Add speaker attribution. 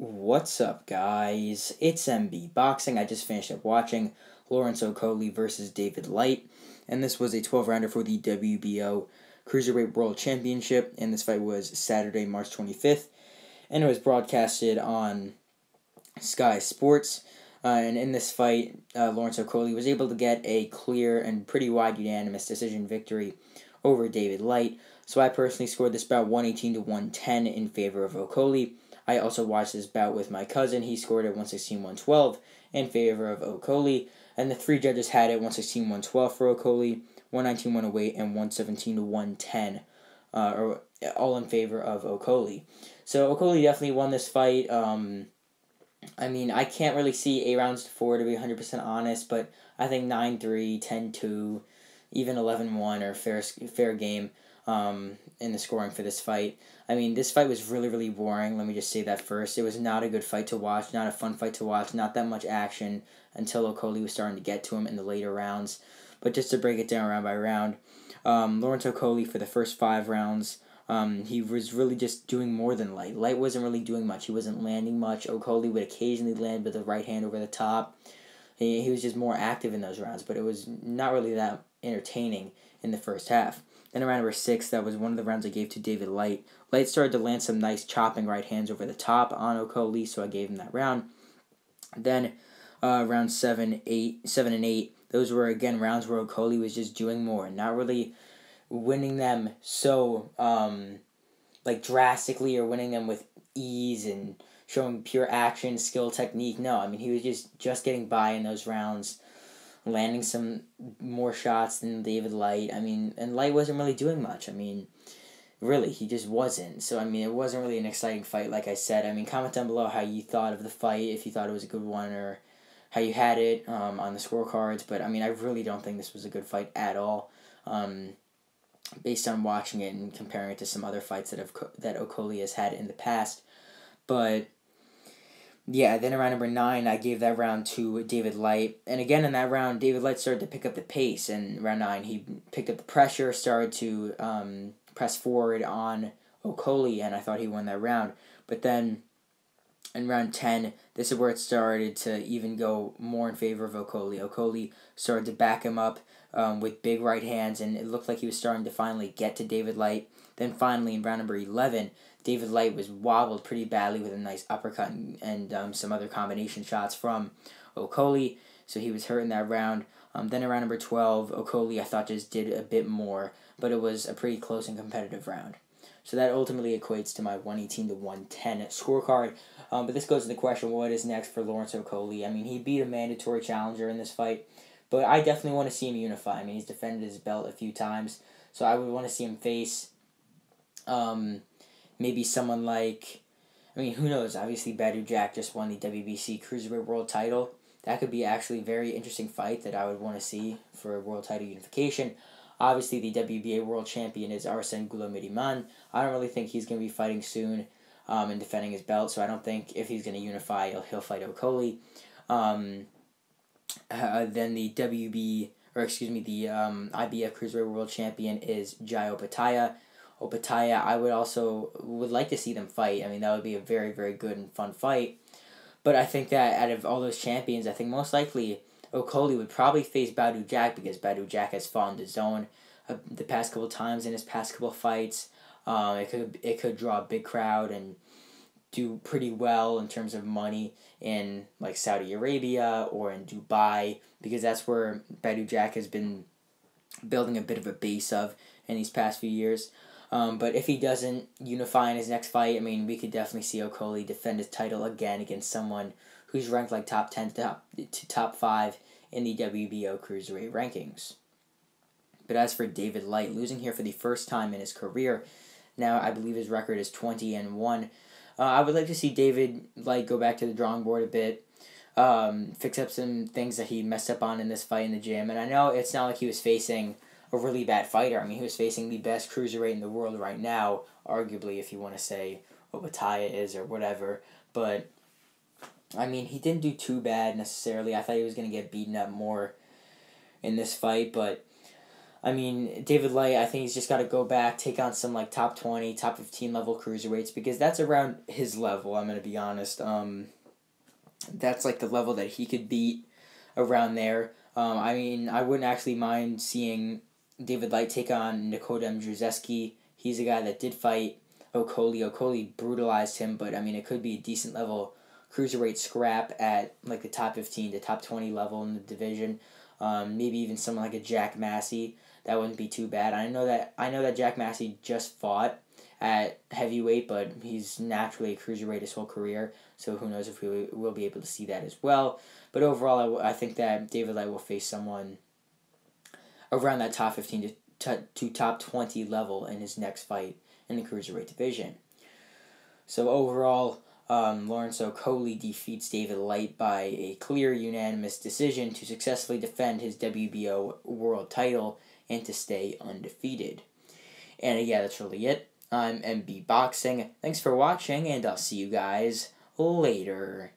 Speaker 1: What's up, guys? It's MB Boxing. I just finished up watching Lawrence Okolie versus David Light, and this was a 12-rounder for the WBO Cruiserweight World Championship, and this fight was Saturday, March 25th, and it was broadcasted on Sky Sports. And in this fight, Lawrence Okolie was able to get a clear and pretty wide unanimous decision victory over David Light. So I personally scored this bout 118 to 110 in favor of Okolie. I also watched this bout with my cousin. He scored at 116-112 in favor of Okolie. And the three judges had it 116-112 for Okolie, 119-108, and 117-110, all in favor of Okolie. So Okolie definitely won this fight. I can't really see 8 rounds to 4 to be 100% honest, but I think 9-3, 10-2, even 11-1 are fair game in the scoring for this fight. This fight was really, really boring. Let me just say that first. It was not a good fight to watch, not a fun fight to watch, not that much action until Okolie was starting to get to him in the later rounds. But just to break it down round by round, Lawrence Okolie for the first 5 rounds, he was really just doing more than Light. Light wasn't really doing much. He wasn't landing much. Okolie would occasionally land with the right hand over the top. He was just more active in those rounds, but it was not really that entertaining in the first half. Then around number 6, that was one of the rounds I gave to David Light. Light started to land some nice chopping right hands over the top on Okolie, so I gave him that round. Then round 7 and 8, those were again rounds where Okolie was just doing more, not really winning them so drastically or winning them with ease and showing pure action, skill, technique. No, he was just getting by in those rounds, landing some more shots than David Light. And Light wasn't really doing much. Really, he just wasn't. So, it wasn't really an exciting fight, like I said. Comment down below how you thought of the fight, if you thought it was a good one, or how you had it on the scorecards. But, I really don't think this was a good fight at all, based on watching it and comparing it to some other fights that Okolie has had in the past. But yeah, then around number 9, I gave that round to David Light. And again, in that round, David Light started to pick up the pace. And round 9, he picked up the pressure, started to press forward on Okolie, and I thought he won that round. But then in round 10, this is where it started to even go more in favor of Okolie. Okolie started to back him up with big right hands, and it looked like he was starting to finally get to David Light. Then finally, in round number 11, David Light was wobbled pretty badly with a nice uppercut and some other combination shots from Okolie, so he was hurt in that round. Then around number 12, Okolie I thought just did a bit more, but it was a pretty close and competitive round. So that ultimately equates to my 118 to 110 scorecard. But this goes to the question, what is next for Lawrence Okolie? He beat a mandatory challenger in this fight, but I definitely want to see him unify. He's defended his belt a few times, so I would want to see him face maybe someone like, who knows? Obviously, Badou Jack just won the WBC Cruiserweight World title. That could be actually a very interesting fight that I would want to see for a world title unification. Obviously, the WBA world champion is Arsene Goulomediman. I don't really think he's going to be fighting soon and defending his belt, so I don't think if he's going to unify, he'll fight Okolie. Then the the IBF Cruiserweight world champion is Jai Opetaia. I would like to see them fight. That would be a very, very good and fun fight. But I think that out of all those champions, I think most likely Okolie would probably face Badou Jack, because Badou Jack has fought in the zone the past couple times in his past couple fights. It could draw a big crowd and do pretty well in terms of money in like Saudi Arabia or in Dubai, because that's where Badou Jack has been building a bit of a base of in these past few years. But if he doesn't unify in his next fight, we could definitely see Okolie defend his title again against someone who's ranked like top 10 to top 5 in the WBO Cruiserweight rankings. But as for David Light, losing here for the first time in his career, now I believe his record is 20-1. I would like to see David Light go back to the drawing board a bit, fix up some things that he messed up on in this fight in the gym. And I know it's not like he was facing a really bad fighter. He was facing the best cruiserweight in the world right now, arguably, if you want to say Opetaia is or whatever. But, he didn't do too bad necessarily. I thought he was going to get beaten up more in this fight, but I mean, David Light, I think he's just got to go back, take on some like top 20, top 15 level cruiserweights, because that's around his level, I'm going to be honest. That's like the level that he could beat around there. I mean, I wouldn't actually mind seeing David Light take on Nikodem Drzeski. He's a guy that did fight Okolie. Okolie brutalized him, but I mean, it could be a decent level cruiserweight scrap at like the top 15 to top 20 level in the division. Maybe even someone like a Jack Massey. That wouldn't be too bad. I know that Jack Massey just fought at heavyweight, but he's naturally a cruiserweight his whole career, so who knows if we will be able to see that as well. But overall, I think that David Light will face someone around that top 15 to top 20 level in his next fight in the cruiserweight division. So overall, Lawrence Okolie defeats David Light by a clear unanimous decision to successfully defend his WBO world title and to stay undefeated. And yeah, that's really it. I'm MB Boxing. Thanks for watching, and I'll see you guys later.